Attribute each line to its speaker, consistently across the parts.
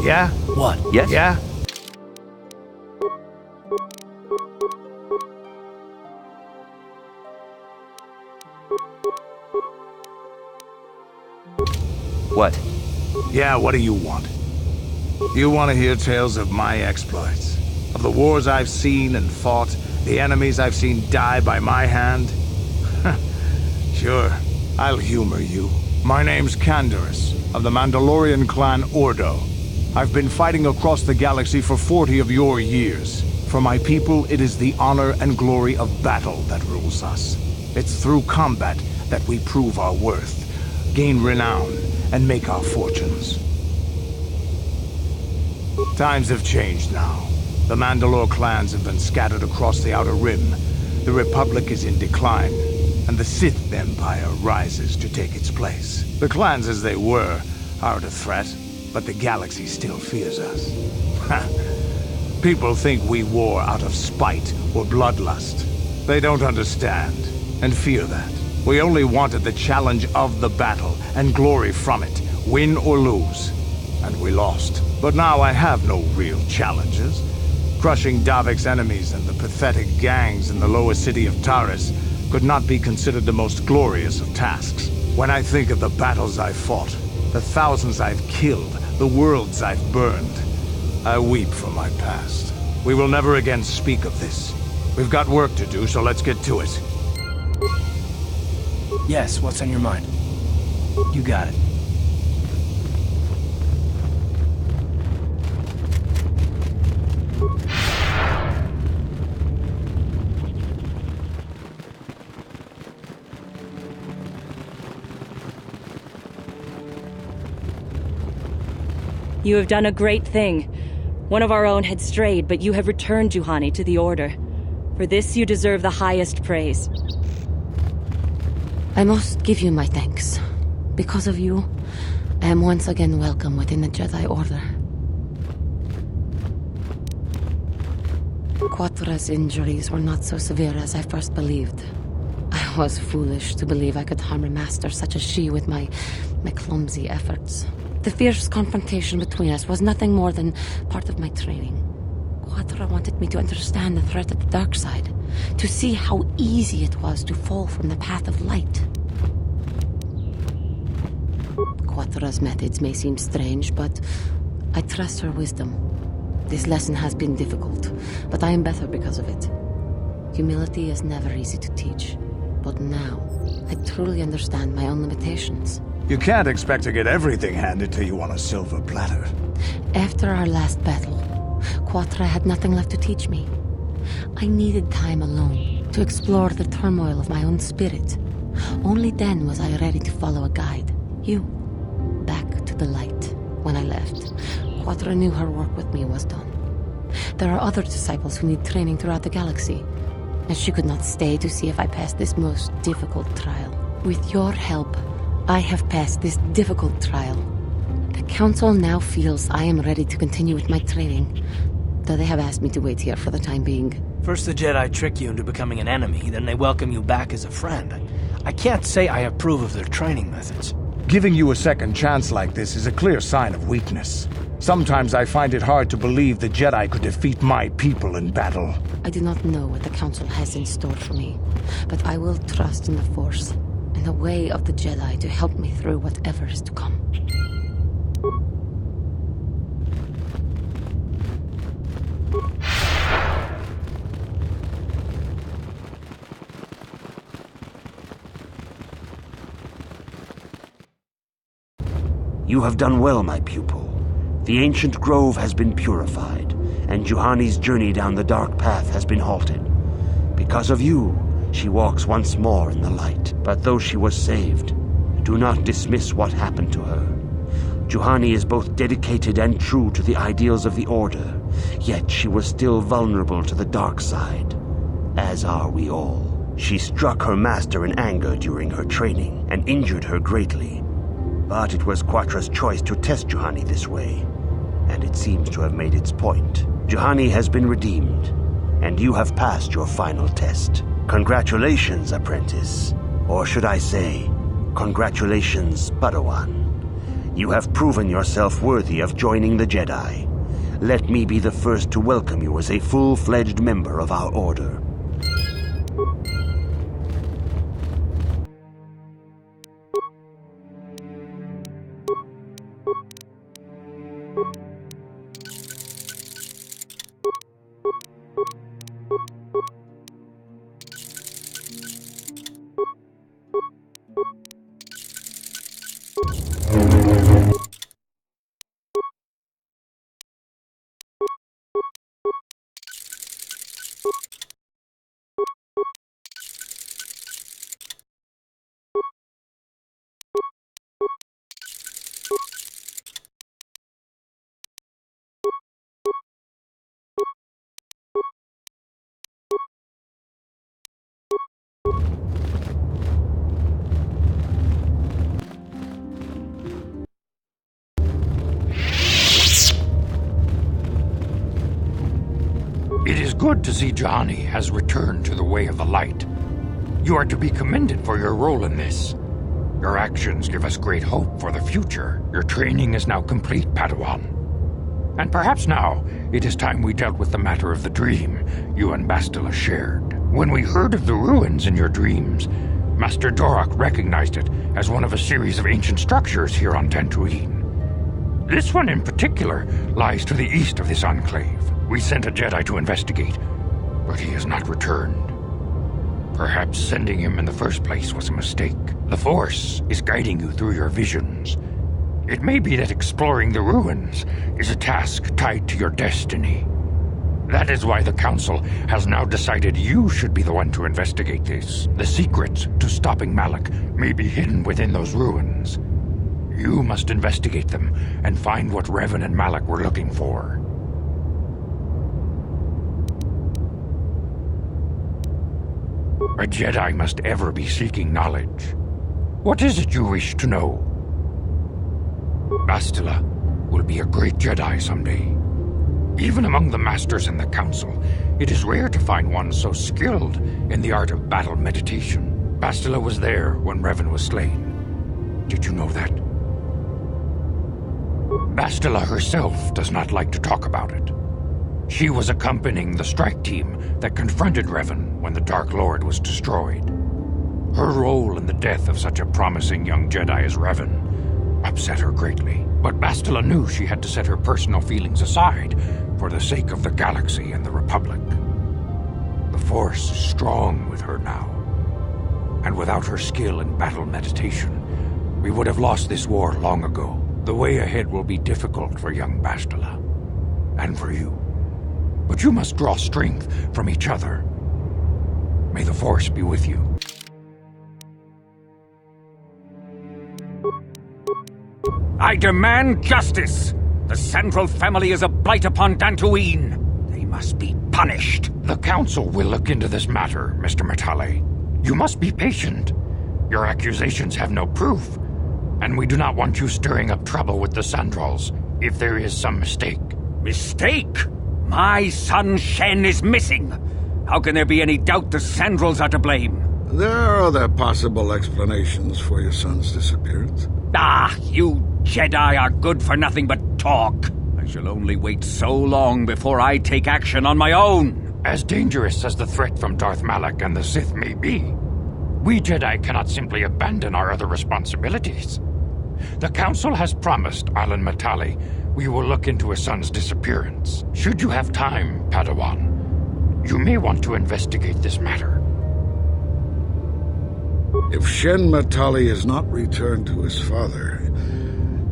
Speaker 1: Yeah?
Speaker 2: What?
Speaker 3: Yes?
Speaker 1: Yeah?
Speaker 3: What?
Speaker 1: Yeah, what do you want? You want to hear tales of my exploits? Of the wars I've seen and fought, the enemies I've seen die by my hand? Sure, I'll humor you. My name's Canderous, of the Mandalorian clan Ordo. I've been fighting across the galaxy for 40 of your years. For my people, it is the honor and glory of battle that rules us. It's through combat that we prove our worth, gain renown, and make our fortunes. Times have changed now. The Mandalore clans have been scattered across the Outer Rim. The Republic is in decline, and the Sith Empire rises to take its place. The clans as they were aren't a threat, but the galaxy still fears us. People think we war out of spite or bloodlust. They don't understand, and fear that. We only wanted the challenge of the battle, and glory from it, win or lose. And we lost. But now I have no real challenges. Crushing Davik's enemies and the pathetic gangs in the lower city of Taris could not be considered the most glorious of tasks. When I think of the battles I've fought, the thousands I've killed, the worlds I've burned, I weep for my past. We will never again speak of this. We've got work to do, so let's get to it.
Speaker 2: Yes, what's on your mind? You got it.
Speaker 4: You have done a great thing. One of our own had strayed, but you have returned Juhani to the Order. For this you deserve the highest praise.
Speaker 5: I must give you my thanks. Because of you, I am once again welcome within the Jedi Order. KotOR's injuries were not so severe as I first believed. I was foolish to believe I could harm a master such as she with my clumsy efforts. The fierce confrontation between us was nothing more than part of my training. KotOR wanted me to understand the threat of the dark side, to see how easy it was to fall from the path of light. KotOR's methods may seem strange, but I trust her wisdom. This lesson has been difficult, but I am better because of it. Humility is never easy to teach, but now I truly understand my own limitations.
Speaker 1: You can't expect to get everything handed to you on a silver platter.
Speaker 5: After our last battle, KotOR had nothing left to teach me. I needed time alone to explore the turmoil of my own spirit. Only then was I ready to follow a guide. You. Back to the light. When I left, KotOR knew her work with me was done. There are other disciples who need training throughout the galaxy, and she could not stay to see if I passed this most difficult trial. With your help, I have passed this difficult trial. The Council now feels I am ready to continue with my training, though they have asked me to wait here for the time being.
Speaker 2: First the Jedi trick you into becoming an enemy, then they welcome you back as a friend. I can't say I approve of their training methods.
Speaker 1: Giving you a second chance like this is a clear sign of weakness. Sometimes I find it hard to believe the Jedi could defeat my people in battle.
Speaker 5: I do not know what the Council has in store for me, but I will trust in the Force and the way of the Jedi to help me through whatever is to come.
Speaker 3: You have done well, my pupil. The ancient grove has been purified, and Juhani's journey down the dark path has been halted. Because of you, she walks once more in the light. But though she was saved, do not dismiss what happened to her. Juhani is both dedicated and true to the ideals of the Order, yet she was still vulnerable to the dark side, as are we all. She struck her master in anger during her training, and injured her greatly. But it was KotOR's choice to test Juhani this way, and it seems to have made its point. Juhani has been redeemed, and you have passed your final test. Congratulations, apprentice. Or should I say, congratulations, Padawan. You have proven yourself worthy of joining the Jedi. Let me be the first to welcome you as a full-fledged member of our order.
Speaker 6: It is good to see Juhani has returned to the way of the light. You are to be commended for your role in this. Your actions give us great hope for the future. Your training is now complete, Padawan. And perhaps now, it is time we dealt with the matter of the dream you and Bastila shared. When we heard of the ruins in your dreams, Master Zhar recognized it as one of a series of ancient structures here on Dantooine. This one in particular lies to the east of this enclave. We sent a Jedi to investigate, but he has not returned. Perhaps sending him in the first place was a mistake. The Force is guiding you through your visions. It may be that exploring the ruins is a task tied to your destiny. That is why the Council has now decided you should be the one to investigate this. The secrets to stopping Malak may be hidden within those ruins. You must investigate them and find what Revan and Malak were looking for. A Jedi must ever be seeking knowledge. What is it you wish to know? Bastila will be a great Jedi someday. Even among the Masters in the Council, it is rare to find one so skilled in the art of battle meditation. Bastila was there when Revan was slain. Did you know that? Bastila herself does not like to talk about it. She was accompanying the strike team that confronted Revan when the Dark Lord was destroyed. Her role in the death of such a promising young Jedi as Revan upset her greatly. But Bastila knew she had to set her personal feelings aside for the sake of the galaxy and the Republic. The Force is strong with her now. And without her skill in battle meditation, we would have lost this war long ago. The way ahead will be difficult for young Bastila. And for you. But you must draw strength from each other. May the Force be with you.
Speaker 7: I demand justice! The Sandral family is a blight upon Dantooine. They must be punished.
Speaker 6: The Council will look into this matter, Mr. Matale. You must be patient. Your accusations have no proof, and we do not want you stirring up trouble with the Sandrals if there is some mistake.
Speaker 7: Mistake? My son Shen is missing. How can there be any doubt the Sandrals are to blame?
Speaker 8: There are other possible explanations for your son's disappearance.
Speaker 7: Ah, you Jedi are good for nothing but talk. I shall only wait so long before I take action on my own.
Speaker 6: As dangerous as the threat from Darth Malak and the Sith may be, we Jedi cannot simply abandon our other responsibilities. The Council has promised Alan Matale we will look into his son's disappearance. Should you have time, Padawan, you may want to investigate this matter.
Speaker 8: If Shen Matale is not returned to his father,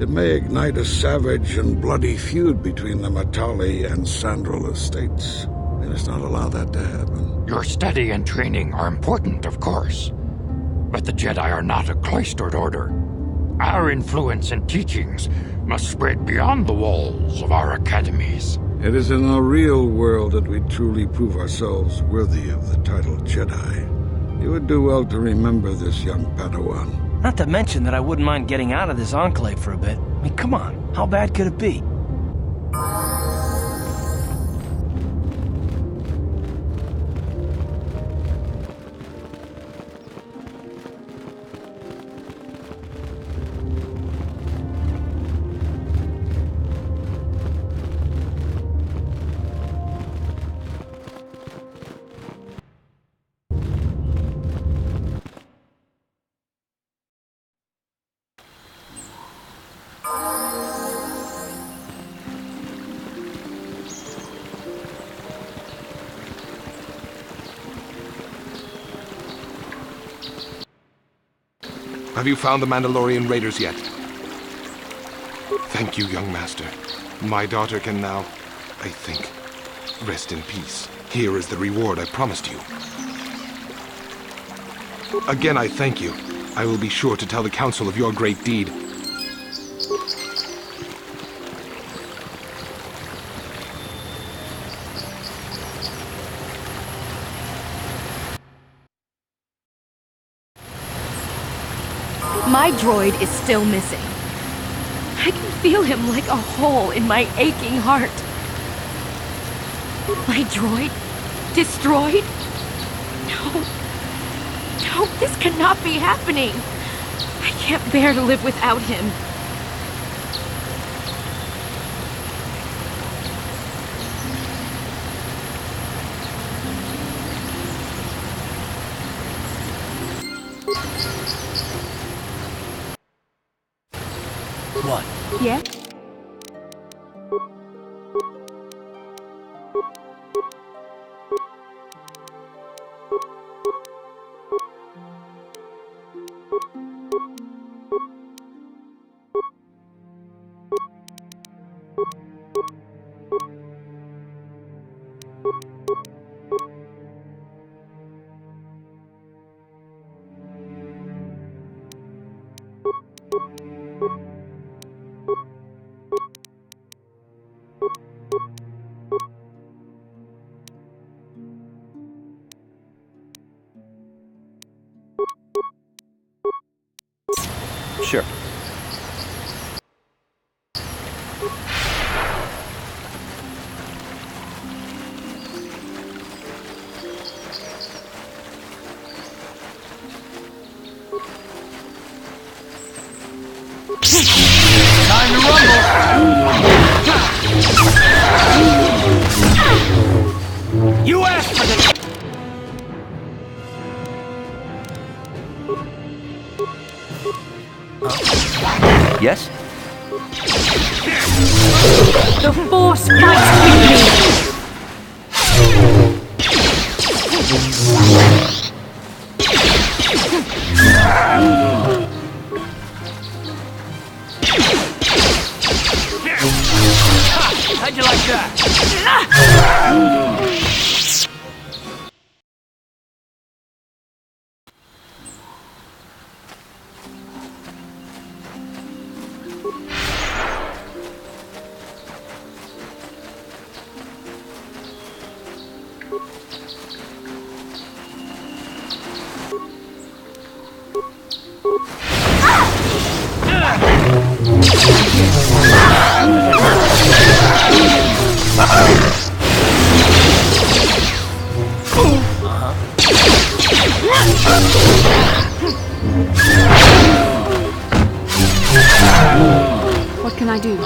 Speaker 8: it may ignite a savage and bloody feud between the Matale and Sandral estates. We must not allow that to happen.
Speaker 6: Your study and training are important, of course, but the Jedi are not a cloistered order. Our influence and teachings must spread beyond the walls of our academies.
Speaker 8: It is in the real world that we truly prove ourselves worthy of the title Jedi. You would do well to remember this, young Padawan.
Speaker 2: Not to mention that I wouldn't mind getting out of this enclave for a bit. I mean, come on, how bad could it be?
Speaker 9: Have you found the Mandalorian raiders yet? Thank you, young master. My daughter can now, I think, rest in peace. Here is the reward I promised you. Again, I thank you. I will be sure to tell the Council of your great deed.
Speaker 10: My droid is still missing. I can feel him like a hole in my aching heart. My droid? Destroyed? No. No, this cannot be happening. I can't bear to live without him.
Speaker 2: What?
Speaker 10: Yeah?
Speaker 11: Sure.
Speaker 2: Time to rumble! You asked for this!
Speaker 11: Yes?
Speaker 10: The Force fights with me!
Speaker 2: How'd you like that?
Speaker 10: What can I do?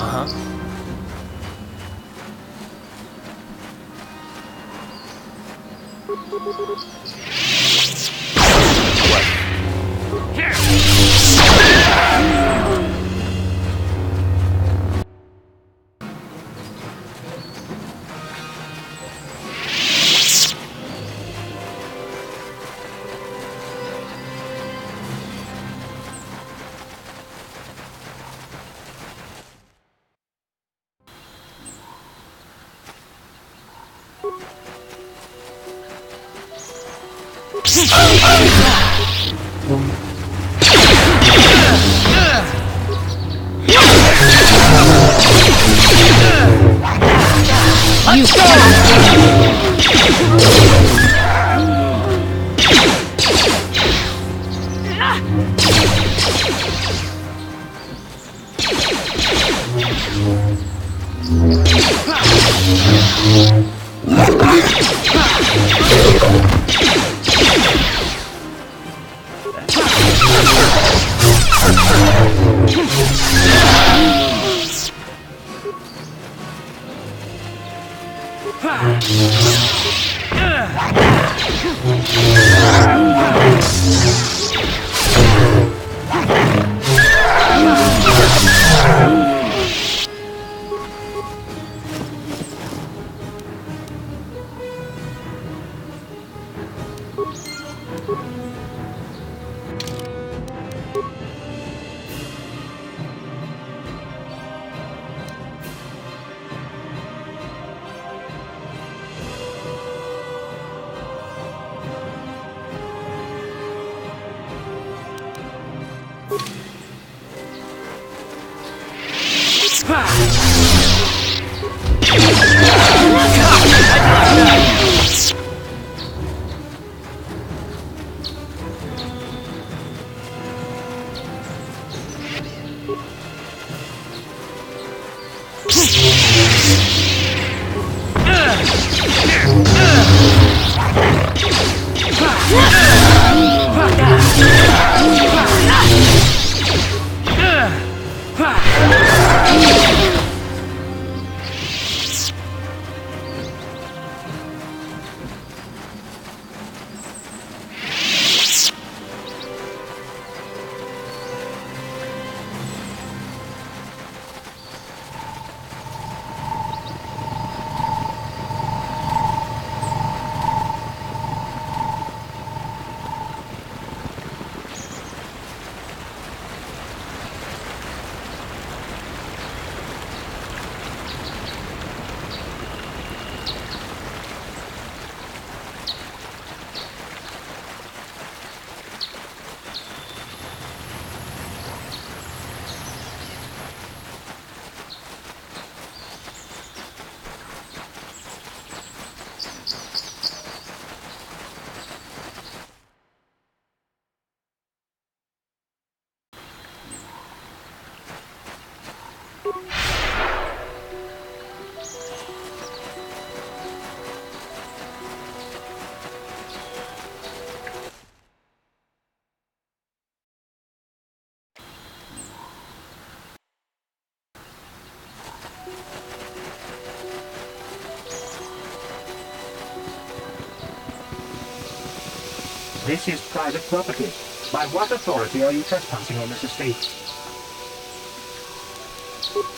Speaker 12: This is private property. By what authority are you trespassing on this estate?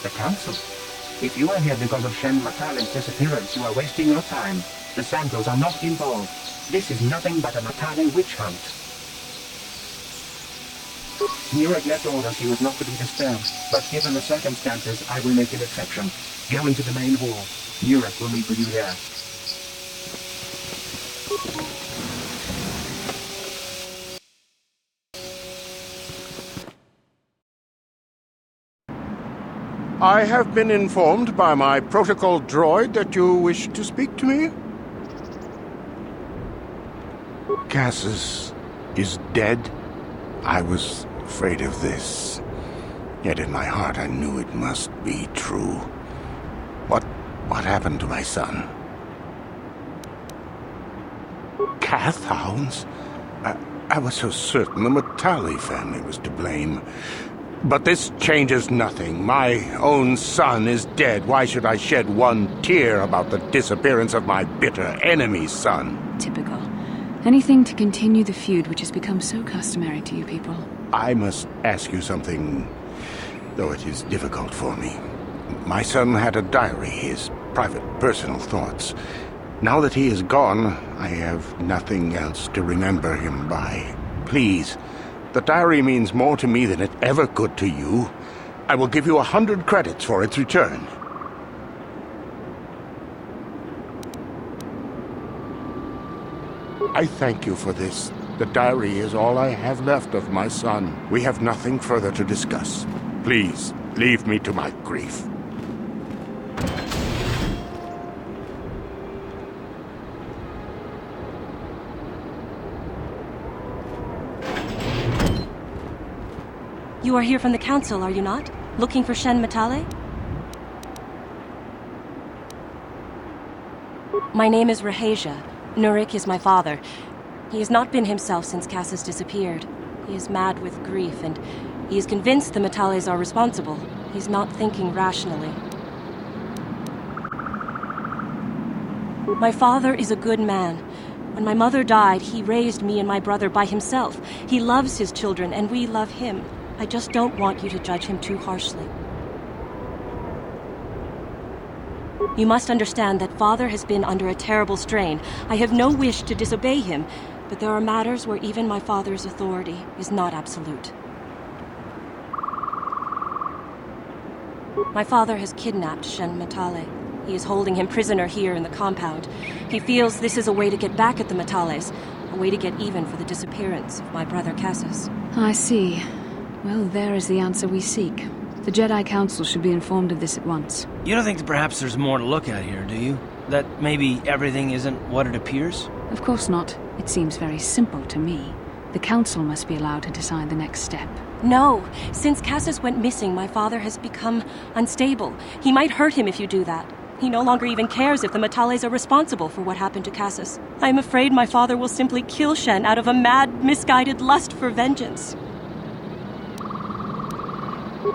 Speaker 12: The Council. If you are here because of Shen Matale's disappearance, you are wasting your time. The Sandals are not involved. This is nothing but a Matale witch hunt. Nurek left orders he was not to be disturbed, but given the circumstances, I will make an exception. Go into the main hall. Nurek will meet with you there.
Speaker 8: I have been informed by my protocol droid that you wish to speak to me. Cassius is dead. I was afraid of this. Yet in my heart I knew it must be true. What happened to my son? Cath hounds? I was so certain the Matale family was to blame. But this changes nothing. My own son is dead. Why should I shed one tear about the disappearance of my bitter enemy's son?
Speaker 13: Typical. Anything to continue the feud which has become so customary to you people.
Speaker 8: I must ask you something, though it is difficult for me. My son had a diary, his private, personal thoughts. Now that he is gone, I have nothing else to remember him by. Please, the diary means more to me than it ever could to you. I will give you 100 credits for its return. I thank you for this. The diary is all I have left of my son. We have nothing further to discuss. Please, leave me to my grief.
Speaker 4: You are here from the Council, are you not? Looking for Shen Matale? My name is Rahasia. Nurek is my father. He has not been himself since Cassius disappeared. He is mad with grief, and he is convinced the Matales are responsible. He's not thinking rationally. My father is a good man. When my mother died, he raised me and my brother by himself. He loves his children, and we love him. I just don't want you to judge him too harshly. You must understand that Father has been under a terrible strain. I have no wish to disobey him, but there are matters where even my father's authority is not absolute. My father has kidnapped Shen Matale. He is holding him prisoner here in the compound. He feels this is a way to get back at the Matales, a way to get even for the disappearance of my brother Cassius.
Speaker 13: I see. Well, there is the answer we seek. The Jedi Council should be informed of this at once.
Speaker 2: You don't think that perhaps there's more to look at here, do you? That maybe everything isn't what it appears?
Speaker 13: Of course not. It seems very simple to me. The Council must be allowed to decide the next step.
Speaker 4: No. Since Cassius went missing, my father has become unstable. He might hurt him if you do that. He no longer even cares if the Matales are responsible for what happened to Cassius. I am afraid my father will simply kill Shen out of a mad, misguided lust for vengeance.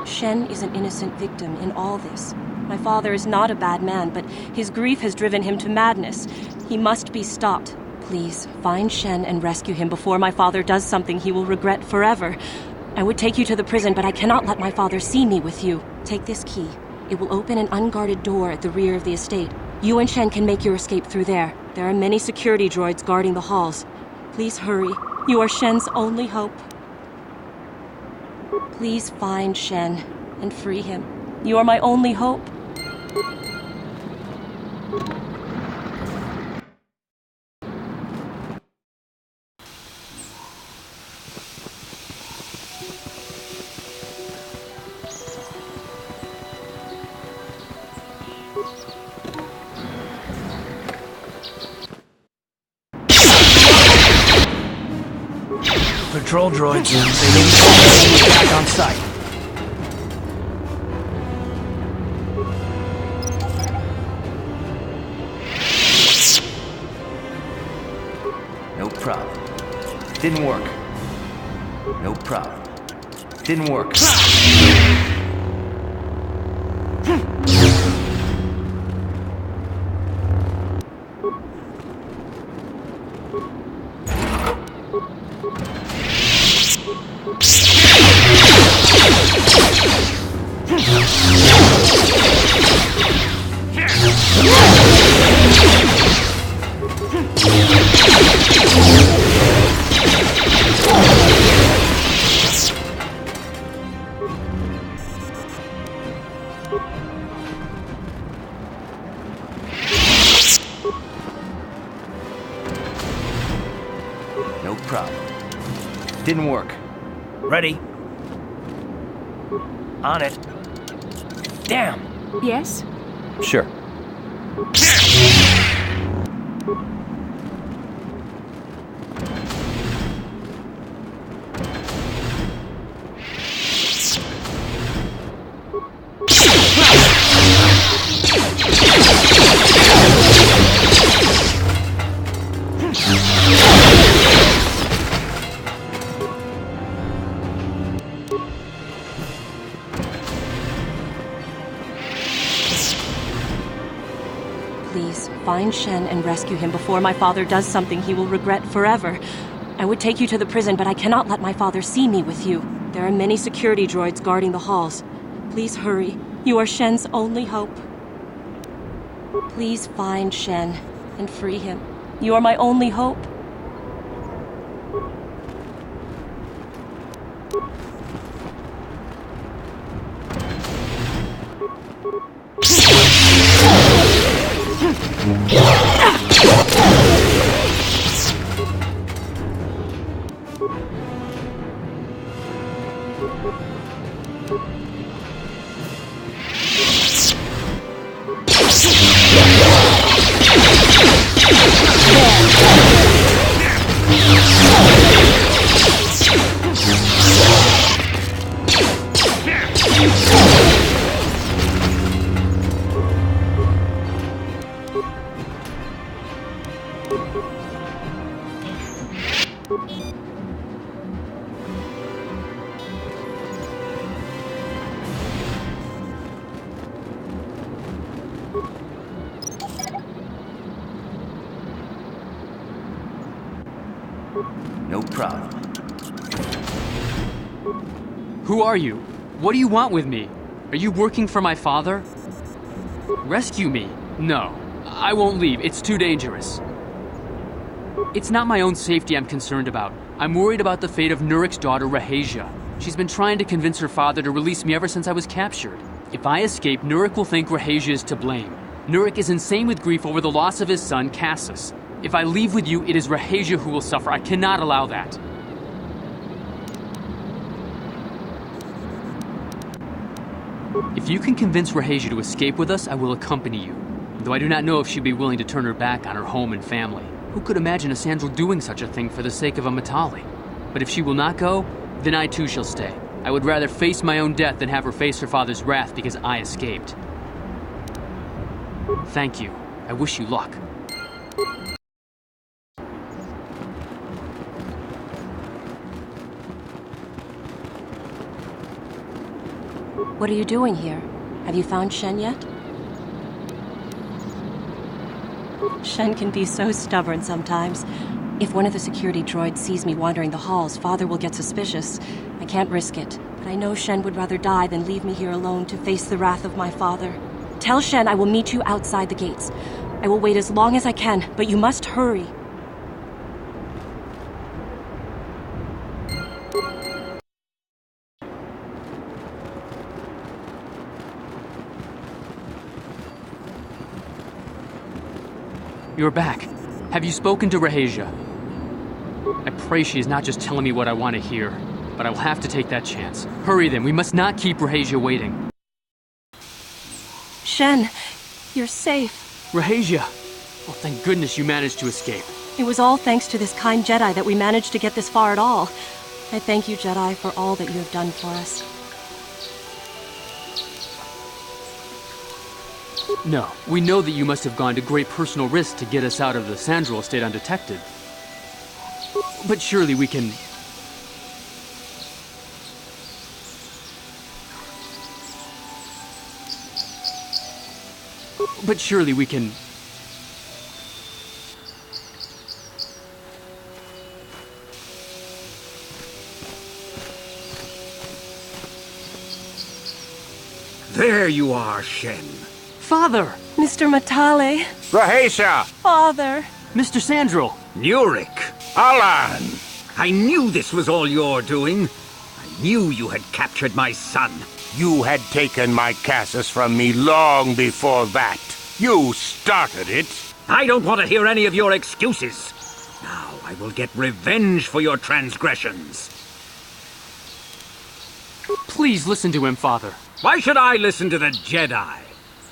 Speaker 4: Shen is an innocent victim in all this. My father is not a bad man, but his grief has driven him to madness. He must be stopped. Please, find Shen and rescue him before my father does something he will regret forever. I would take you to the prison, but I cannot let my father see me with you. Take this key. It will open an unguarded door at the rear of the estate. You and Shen can make your escape through there. There are many security droids guarding the halls. Please hurry. You are Shen's only hope. Please find Shen and free him. You are my only hope.
Speaker 2: Patrol droids, they may be back on site.
Speaker 11: No problem. Didn't work. No problem. Didn't work. No problem. Didn't work. Ready? On it. Damn!
Speaker 10: Yes?
Speaker 11: Sure.
Speaker 4: Please, find Shen and rescue him before my father does something he will regret forever. I would take you to the prison, but I cannot let my father see me with you. There are many security droids guarding the halls. Please hurry. You are Shen's only hope. Please find Shen and free him. You are my only hope.
Speaker 11: No problem.
Speaker 14: Who are you? What do you want with me? Are you working for my father? Rescue me? No. I won't leave. It's too dangerous. It's not my own safety I'm concerned about. I'm worried about the fate of Nurik's daughter, Rahasia. She's been trying to convince her father to release me ever since I was captured. If I escape, Nurik will think Rahasia is to blame. Nurik is insane with grief over the loss of his son, Cassius. If I leave with you, it is Rahasia who will suffer. I cannot allow that. If you can convince Rahasia to escape with us, I will accompany you. Though I do not know if she'd be willing to turn her back on her home and family. Who could imagine a Sandral doing such a thing for the sake of a Matali? But if she will not go, then I too shall stay. I would rather face my own death than have her face her father's wrath because I escaped. Thank you. I wish you luck.
Speaker 4: What are you doing here? Have you found Shen yet? Shen can be so stubborn sometimes. If one of the security droids sees me wandering the halls, Father will get suspicious. I can't risk it, but I know Shen would rather die than leave me here alone to face the wrath of my father. Tell Shen I will meet you outside the gates. I will wait as long as I can, but you must hurry.
Speaker 14: You're back. Have you spoken to Rahasia? I pray she is not just telling me what I want to hear, but I will have to take that chance. Hurry then, we must not keep Rahasia waiting.
Speaker 4: Shen, you're safe.
Speaker 14: Rahasia! Oh, thank goodness you managed to escape.
Speaker 4: It was all thanks to this kind Jedi that we managed to get this far at all. I thank you, Jedi, for all that you have done for us.
Speaker 14: No, we know that you must have gone to great personal risk to get us out of the Sandral estate undetected. But surely we can... But surely we can...
Speaker 7: There you are, Shen.
Speaker 14: Father!
Speaker 4: Mr. Matale.
Speaker 7: Rahasia!
Speaker 4: Father!
Speaker 14: Mr. Sandral!
Speaker 7: Nurik! Alan! I knew this was all your doing. I knew you had captured my son.
Speaker 1: You had taken my Cassius from me long before that. You started it.
Speaker 7: I don't want to hear any of your excuses. Now, I I will get revenge for your transgressions.
Speaker 14: Please listen to him, Father.
Speaker 7: Why should I listen to the Jedi?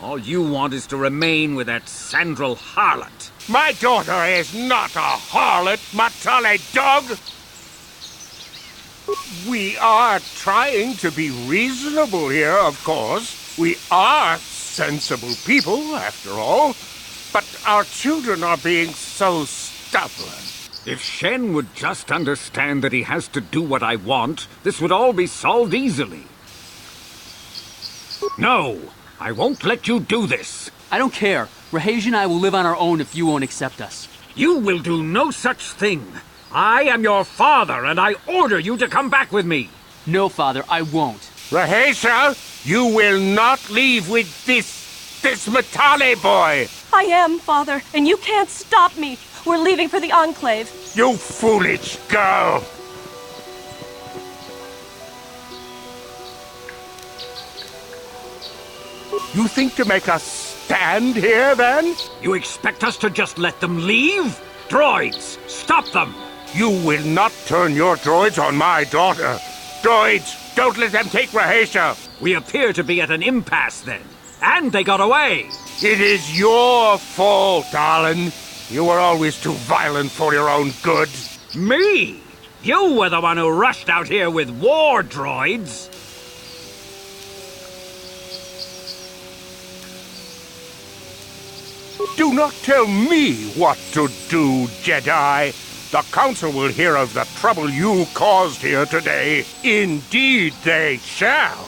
Speaker 7: All you want is to remain with that Sandral harlot.
Speaker 1: My daughter is not a harlot, Matale dog! We are trying to be reasonable here, of course. We are sensible people, after all. But our children are being so stubborn.
Speaker 7: If Shen would just understand that he has to do what I want, this would all be solved easily. No! I won't let you do this!
Speaker 14: I don't care. Rahej and I will live on our own if you won't accept us.
Speaker 7: You will do no such thing! I am your father, and I order you to come back with me!
Speaker 14: No, Father, I won't.
Speaker 1: Rahesha, you will not leave with this Matale boy!
Speaker 4: I am, Father, and you can't stop me. We're leaving for the Enclave.
Speaker 1: You foolish girl! You think to make us stand here, then?
Speaker 7: You expect us to just let them leave? Droids, stop them!
Speaker 1: You will not turn your droids on my daughter. Droids, don't let them take Rahesha.
Speaker 7: We appear to be at an impasse, then. And they got away!
Speaker 1: It is your fault, darling. You were always too violent for your own good.
Speaker 7: Me? You were the one who rushed out here with war droids!
Speaker 1: Do not tell me what to do, Jedi. The Council will hear of the trouble you caused here today. Indeed they shall.